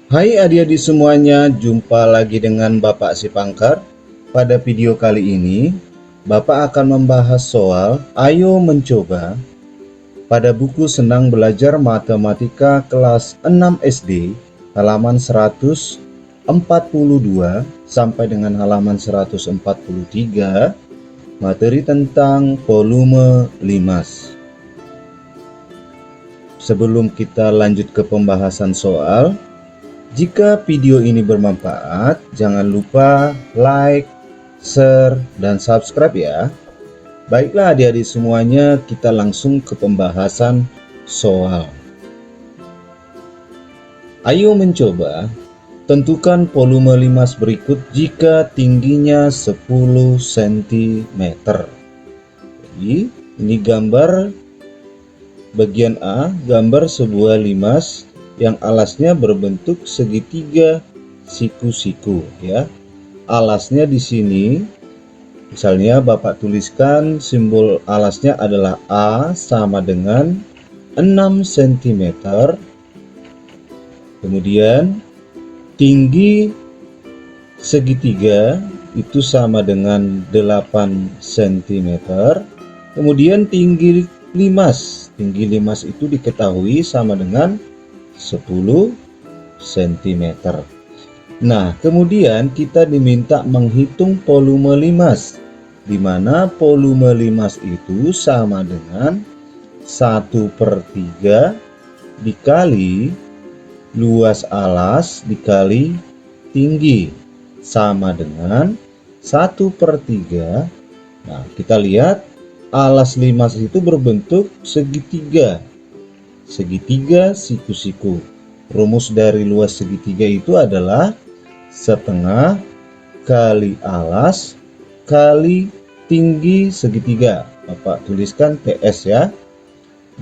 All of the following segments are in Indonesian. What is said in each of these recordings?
Hai adik-adik semuanya, jumpa lagi dengan Bapak Sipangkar. Pada video kali ini, Bapak akan membahas soal Ayo Mencoba pada buku Senang Belajar Matematika kelas 6 SD, halaman 142 sampai dengan halaman 143, materi tentang volume 5. Sebelum kita lanjut ke pembahasan soal, jika video ini bermanfaat, jangan lupa like, share, dan subscribe ya. Baiklah adik-adik semuanya, kita langsung ke pembahasan soal. Ayo mencoba, tentukan volume limas berikut jika tingginya 10 cm. Jadi, ini gambar bagian A, gambar sebuah limas yang alasnya berbentuk segitiga siku-siku ya. Alasnya di sini misalnya Bapak tuliskan simbol alasnya adalah A sama dengan 6 cm. Kemudian tinggi segitiga itu sama dengan 8 cm. Kemudian tinggi limas itu diketahui sama dengan 10 cm. Nah, kemudian kita diminta menghitung volume limas, di mana volume limas itu sama dengan 1/3 dikali luas alas dikali tinggi, sama dengan 1/3. Nah, kita lihat alas limas itu berbentuk segitiga siku-siku. Rumus dari luas segitiga itu adalah setengah kali alas kali tinggi segitiga. Bapak tuliskan TS ya.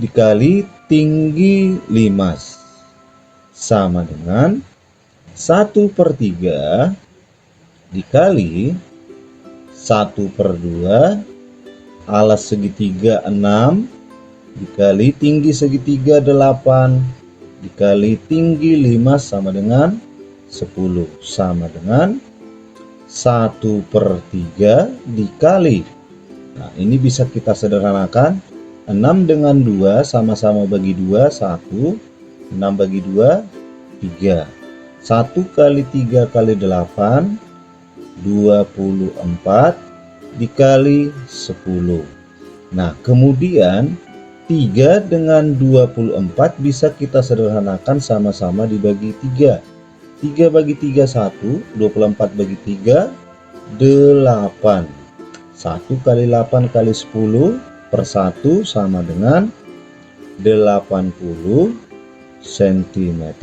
Dikali tinggi limas. Sama dengan 1/3 dikali 1/2 alas segitiga 6 dikali tinggi segitiga 8 dikali tinggi 5 sama dengan 10, sama dengan 1/3 dikali. Nah, ini bisa kita sederhanakan. 6 dengan 2 sama-sama bagi 2, 1. 6 bagi 2, 3. 1 kali 3 kali 8, 24 dikali 10. Nah, kemudian 3 dengan 24 bisa kita sederhanakan sama-sama dibagi 3. 3 bagi 3, 1. 24 bagi 3, 8. 1 kali 8 kali 10 per 1 sama dengan 80 cm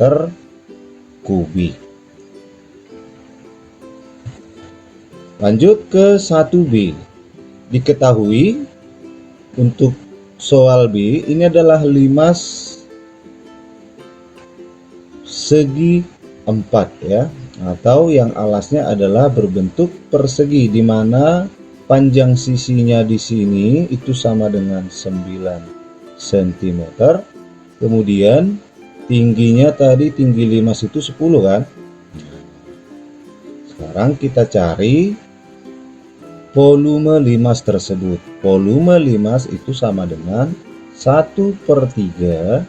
kubik. Lanjut ke 1B. Diketahui untuk soal B ini adalah limas segi 4 ya, atau yang alasnya adalah berbentuk persegi, di mana panjang sisinya di sini itu sama dengan 9 cm. Kemudian tingginya tadi tinggi limas itu 10 kan. Sekarang kita cari volume limas tersebut. Volume limas itu sama dengan 1/3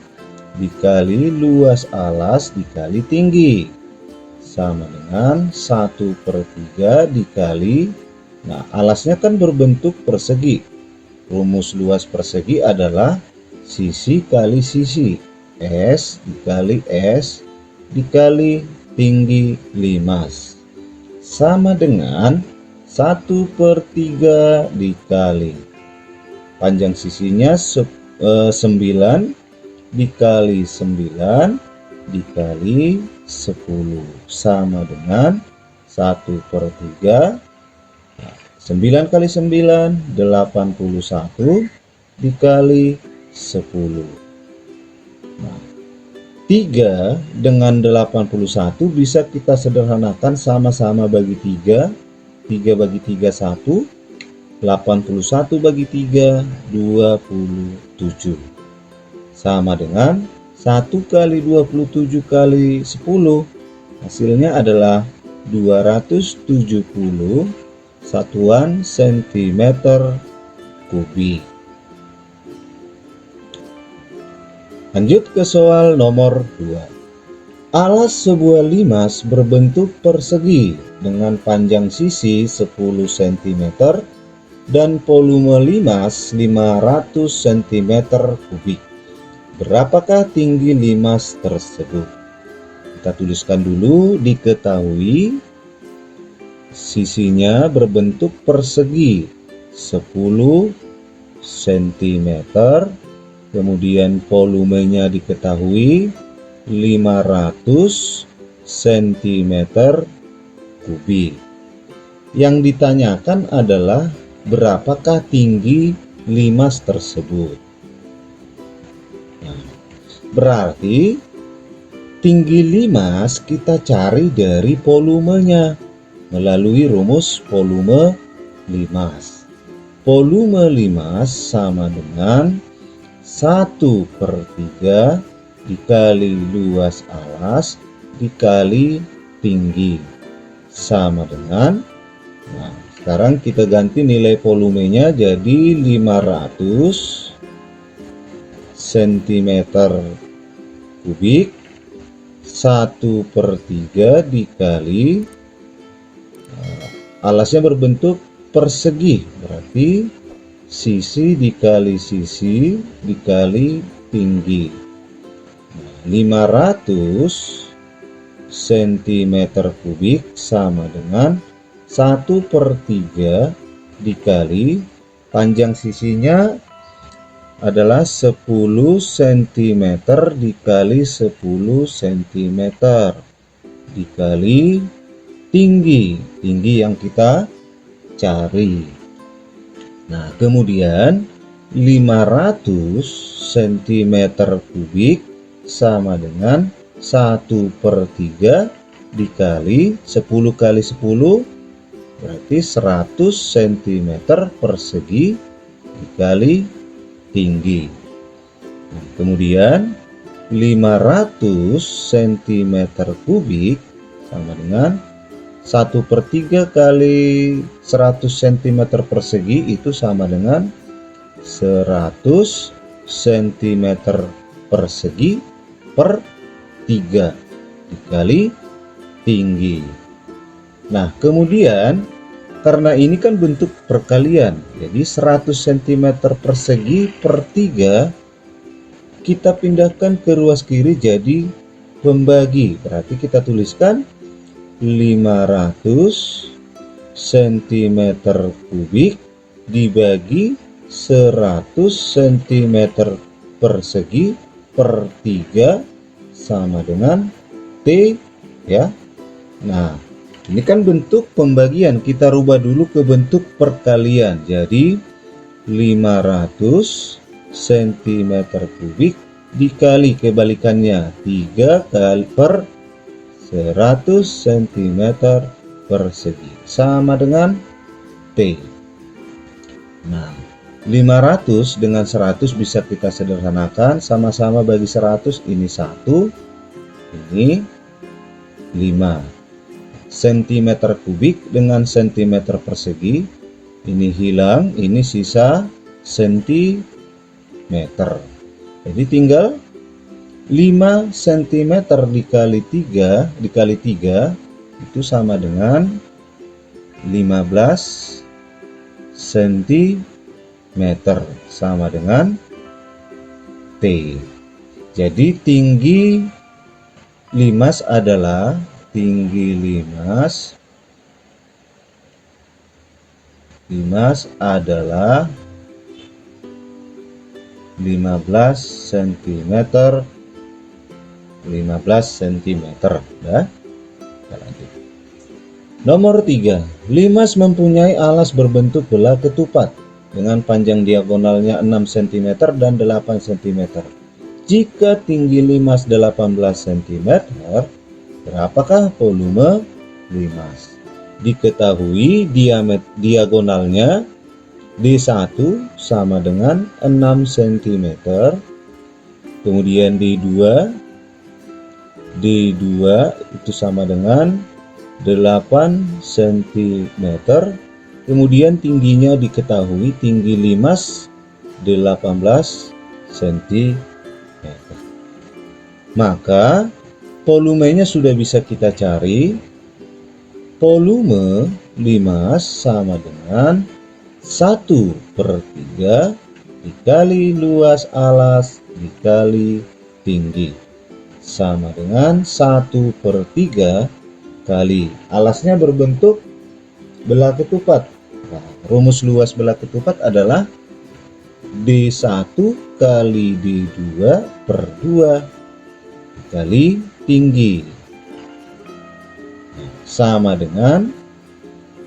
dikali luas alas dikali tinggi, sama dengan 1/3 dikali, nah alasnya kan berbentuk persegi. Rumus luas persegi adalah sisi kali sisi, S dikali S dikali tinggi limas, sama dengan 1/3 dikali panjang sisinya 9 dikali 9 dikali 10, sama dengan 1/3. 9 kali 9, 81 dikali 10. Nah, 3 dengan 81 bisa kita sederhanakan sama-sama bagi 3. 3 bagi 3, 1. 81 bagi 3, 27. Sama dengan 1 kali 27 kali 10, Hasilnya adalah 270 satuan sentimeter kubik. Lanjut ke soal nomor 2. Alas sebuah limas berbentuk persegi dengan panjang sisi 10 cm dan volume limas 500 cm kubik. Berapakah tinggi limas tersebut? Kita tuliskan dulu. Diketahui sisinya berbentuk persegi 10 cm, kemudian volumenya diketahui 500 cm kubik. Yang ditanyakan adalah berapakah tinggi limas tersebut. Nah, berarti tinggi limas kita cari dari volumenya melalui rumus volume limas. Volume limas sama dengan 1/3 dikali luas alas dikali tinggi, sama dengan, nah sekarang kita ganti nilai volumenya jadi 500 cm kubik. 1/3 dikali, alasnya berbentuk persegi, berarti sisi dikali sisi dikali tinggi. 500 cm kubik sama dengan 1/3 dikali panjang sisinya adalah 10 cm dikali 10 cm dikali tinggi yang kita cari. Nah, kemudian 500 cm kubik sama dengan 1/3 dikali 10 kali 10 berarti 100 cm persegi dikali tinggi. Nah, kemudian 500 cm kubik sama dengan 1/3 kali 100 cm persegi itu sama dengan 100 cm persegi per 3 dikali tinggi. Nah, kemudian karena ini kan bentuk perkalian, jadi 100 cm persegi per 3 kita pindahkan ke ruas kiri jadi pembagi. Berarti kita tuliskan 500 cm kubik dibagi 100 cm persegi per 3 sama dengan T ya. Nah, ini kan bentuk pembagian, kita rubah dulu ke bentuk perkalian. Jadi 500 cm kubik dikali kebalikannya 3 kali per 100 cm persegi sama dengan T. Nah, 500 dengan 100 bisa kita sederhanakan, sama-sama bagi 100, ini 1, ini 5 cm kubik dengan cm persegi, ini hilang, ini sisa cm. Jadi tinggal 5 cm dikali 3 itu sama dengan 15 cm sama dengan T. Jadi tinggi limas adalah adalah 15 cm ya. Kita lanjut. Nomor 3. Limas mempunyai alas berbentuk bola ketupat dengan panjang diagonalnya 6 cm dan 8 cm. Jika tinggi limas 18 cm, berapakah volume limas? Diketahui diagonalnya D1 sama dengan 6 cm, kemudian D2 D2 itu sama dengan 8 cm. Kemudian tingginya diketahui, tinggi limas 18 cm. Maka volumenya sudah bisa kita cari. Volume limas sama dengan 1/3 dikali luas alas dikali tinggi, sama dengan 1/3 kali alasnya berbentuk belah ketupat. Nah, rumus luas belah ketupat adalah D1 kali D2 per 2 dikali tinggi, sama dengan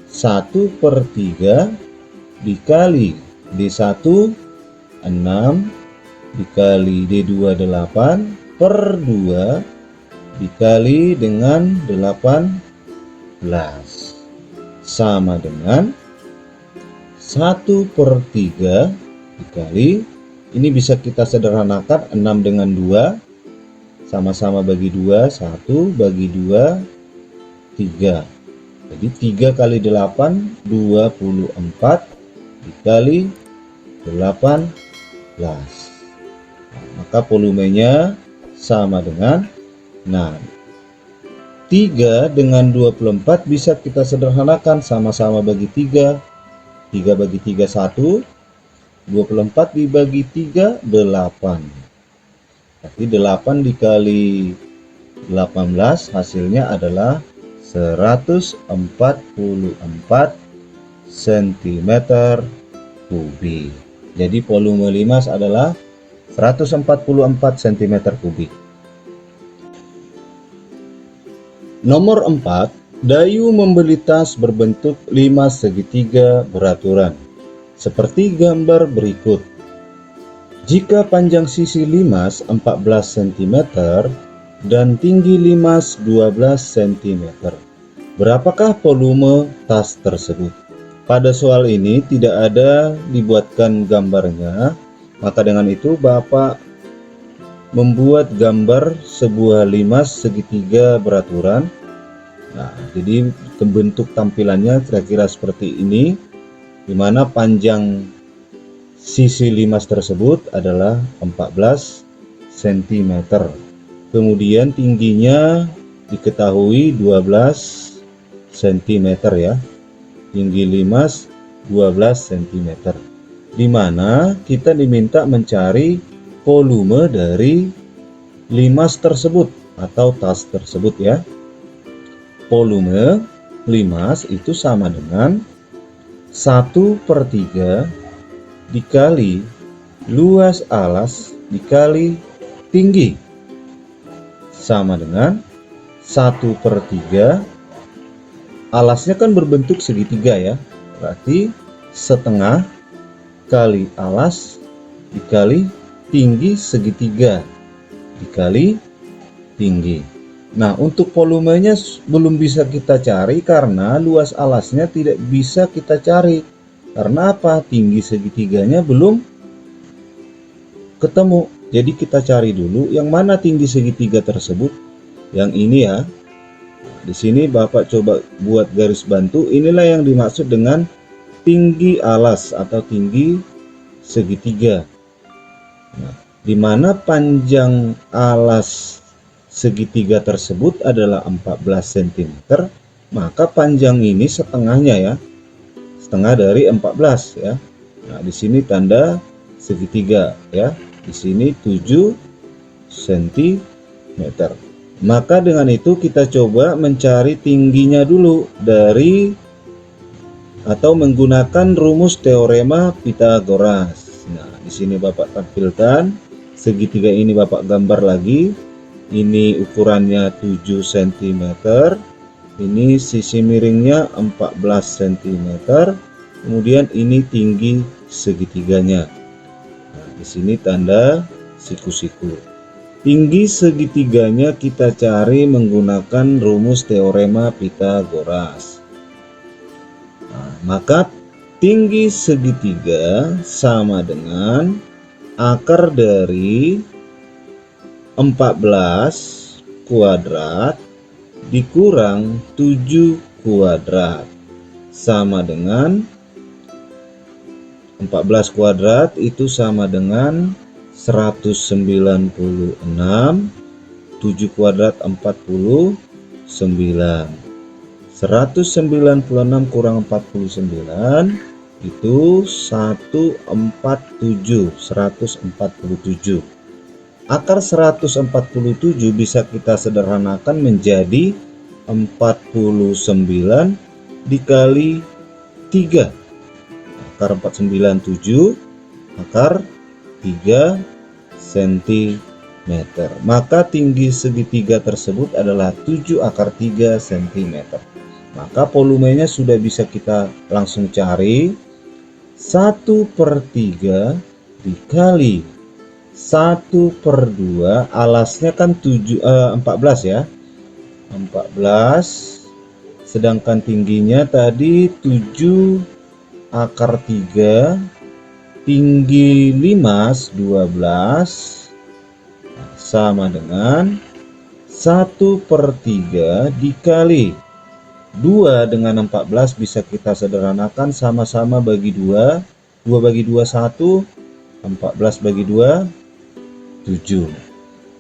1/3 dikali D1 6 dikali D2 8 per 2 dikali dengan 18, sama dengan 1/3 dikali, ini bisa kita sederhanakan, 6 dengan 2 sama-sama bagi 2, 1 bagi 2 3. Jadi 3 kali 8 24 dikali 18. Maka volumenya sama dengan 3 dengan 24 bisa kita sederhanakan, sama-sama bagi 3. 3 bagi 3 1. 24 dibagi 3 8. Tapi 8 dikali 18 hasilnya adalah 144 cm kubik. Jadi volume limas adalah 144 cm kubik. Nomor 4, Dayu membeli tas berbentuk limas segitiga beraturan seperti gambar berikut. Jika panjang sisi limas 14 cm dan tinggi limas 12 cm, berapakah volume tas tersebut? Pada soal ini tidak ada dibuatkan gambarnya, maka dengan itu Bapak membuat gambar sebuah limas segitiga beraturan. Nah, jadi bentuk tampilannya kira-kira seperti ini, di mana panjang sisi limas tersebut adalah 14 cm. Kemudian tingginya diketahui 12 cm ya. Tinggi limas 12 cm. Di mana kita diminta mencari volume dari limas tersebut atau tas tersebut ya. Volume limas itu sama dengan 1/3 dikali luas alas dikali tinggi, sama dengan 1/3. Alasnya kan berbentuk segitiga ya, berarti setengah kali alas dikali tinggi segitiga dikali tinggi. Nah, untuk volumenya belum bisa kita cari karena luas alasnya tidak bisa kita cari. Karena apa? Tinggi segitiganya belum ketemu. Jadi kita cari dulu yang mana tinggi segitiga tersebut. Yang ini ya. Di sini Bapak coba buat garis bantu. Inilah yang dimaksud dengan tinggi alas atau tinggi segitiga. Nah, di mana panjang alas segitiga tersebut adalah 14 cm, maka panjang ini setengahnya ya. Setengah dari 14 ya. Nah, di sini tanda segitiga ya. Di sini 7 cm. Maka dengan itu kita coba mencari tingginya dulu dari atau menggunakan rumus teorema Pythagoras. Nah, di sini Bapak tampilkan segitiga ini, Bapak gambar lagi. Ini ukurannya 7 cm. Ini sisi miringnya 14 cm. Kemudian ini tinggi segitiganya. Nah, di sini tanda siku-siku. Tinggi segitiganya kita cari menggunakan rumus teorema Pythagoras. Nah, maka tinggi segitiga sama dengan akar dari 14 kuadrat dikurang 7 kuadrat sama dengan 14 kuadrat itu sama dengan 196, 7 kuadrat 49. 196 kurang 49 itu 147. Akar 147 bisa kita sederhanakan menjadi 49 dikali 3. Akar 497 akar 3 cm. Maka tinggi segitiga tersebut adalah 7 akar 3 cm. Maka volumenya sudah bisa kita langsung cari. 1/3 dikali 1/2, alasnya kan 14 ya. 14, sedangkan tingginya tadi 7 akar 3, tinggi 5 12 sama dengan 1/3 dikali 2 dengan 14 bisa kita sederhanakan sama-sama bagi 2. 2 bagi 2 1, 14 bagi 2 7.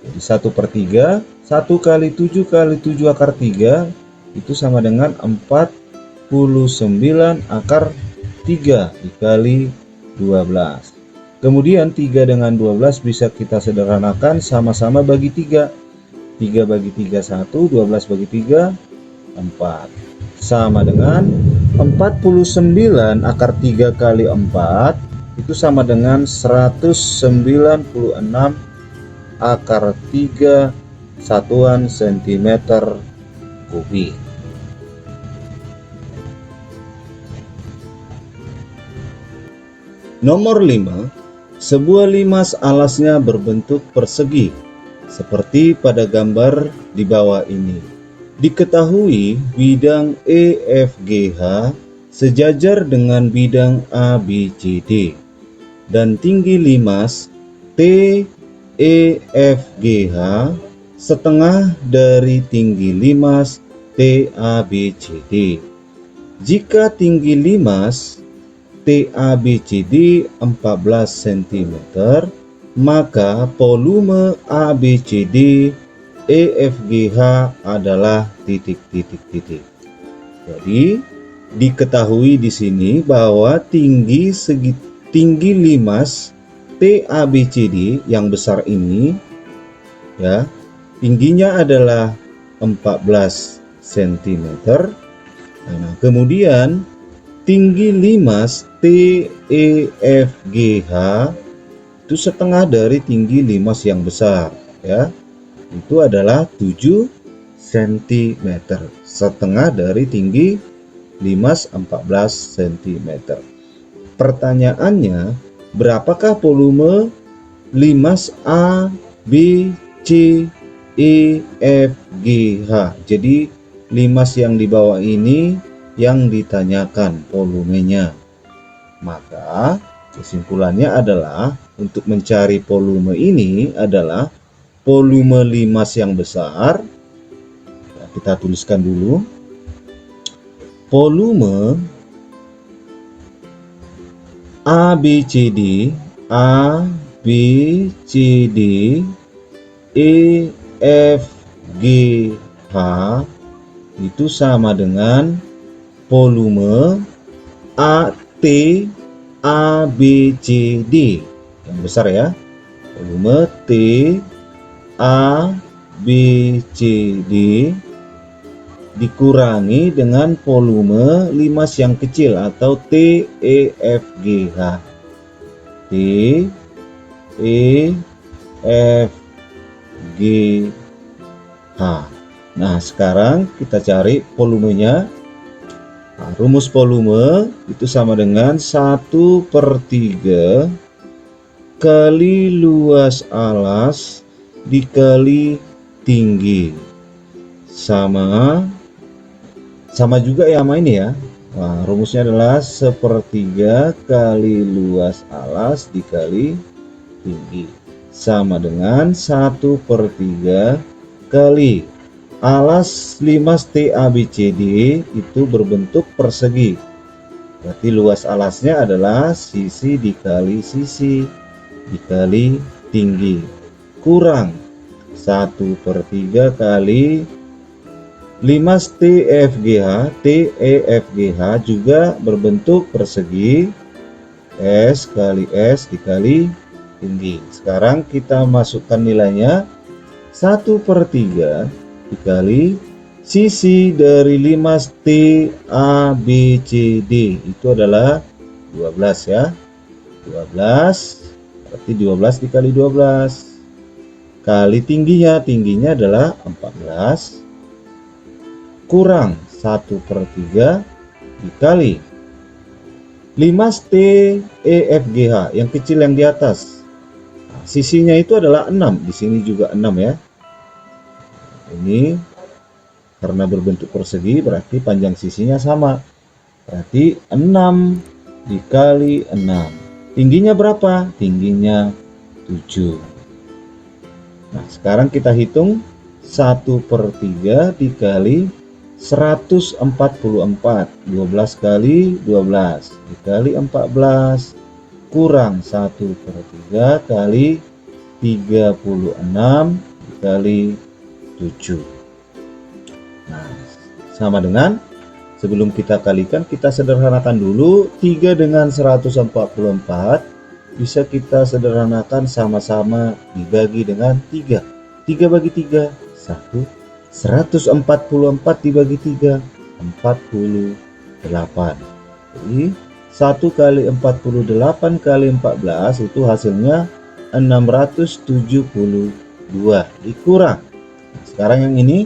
Jadi 1/3, 1 kali 7 kali 7 akar 3 itu sama dengan 49 akar 3 dikali 12. Kemudian 3 dengan 12 bisa kita sederhanakan sama-sama bagi 3. 3 bagi 3 1, 12 bagi 3 4. Sama dengan 49 akar 3 kali 4 itu sama dengan 196 akar 3 satuan cm3. Nomor 5, sebuah limas alasnya berbentuk persegi seperti pada gambar di bawah ini. Diketahui bidang EFGH sejajar dengan bidang ABCD dan tinggi limas TEFGH setengah dari tinggi limas TABCD. Jika tinggi limas TABCD 14 cm, maka volume ABCD EFGH adalah titik. Jadi diketahui di sini bahwa tinggi limas TABCD yang besar ini ya, tingginya adalah 14 cm. Nah, kemudian tinggi limas TEFGH itu setengah dari tinggi limas yang besar ya. Itu adalah 7 cm, setengah dari tinggi limas 14 cm. Pertanyaannya, berapakah volume limas A, B, C, E, F, G, H? Jadi limas yang di bawah ini yang ditanyakan volumenya. Maka kesimpulannya adalah untuk mencari volume ini adalah volume limas yang besar. Nah, kita tuliskan dulu. Volume ABCD EFGH itu sama dengan volume AT ABCD yang besar ya. Volume T ABCD dikurangi dengan volume limas yang kecil atau TEFGH. TEFGH. Nah, sekarang kita cari volumenya. Nah, rumus volume itu sama dengan 1/3 kali luas alas dikali tinggi, sama juga ya sama ini ya. Nah, rumusnya adalah 1/3 kali luas alas dikali tinggi sama dengan 1/3 kali alas 5TABCD itu berbentuk persegi. Berarti luas alasnya adalah sisi dikali sisi dikali tinggi, kurang 1/3 kali 5TEFGH. TEFGH juga berbentuk persegi, S kali S dikali tinggi. Sekarang kita masukkan nilainya, 1/3 dikali sisi dari 5TABCD itu adalah 12 ya. 12 berarti 12 dikali 12 kali tingginya adalah 14 kurang 1/3 dikali 5TEFGH yang kecil yang di atas. Nah, sisinya itu adalah 6, di sini juga 6 ya. Ini karena berbentuk persegi berarti panjang sisinya sama. Berarti 6 dikali 6. Tingginya berapa? Tingginya 7. Nah, sekarang kita hitung 1/3 dikali 144. 12 kali 12 dikali 14 kurang 1/3 kali 36 dikali 7. Nah, sama dengan sebelum kita kalikan, kita sederhanakan dulu. 3 dengan 144 bisa kita sederhanakan sama-sama dibagi dengan 3. 3 bagi 3, 1. 144 dibagi 3, 48. Jadi 1 kali 48 kali 14 itu hasilnya 672 dikurang. Sekarang yang ini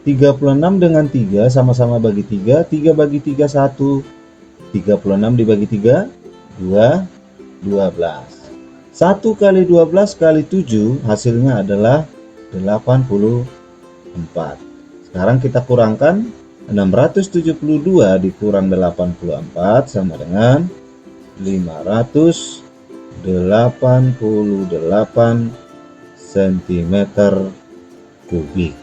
36 dengan 3 sama-sama bagi 3. 3 bagi 3 1. 36 dibagi 3 2, 12. 1 kali 12 kali 7 hasilnya adalah 84. Sekarang kita kurangkan, 672 dikurang 84 sama dengan 588 cm3.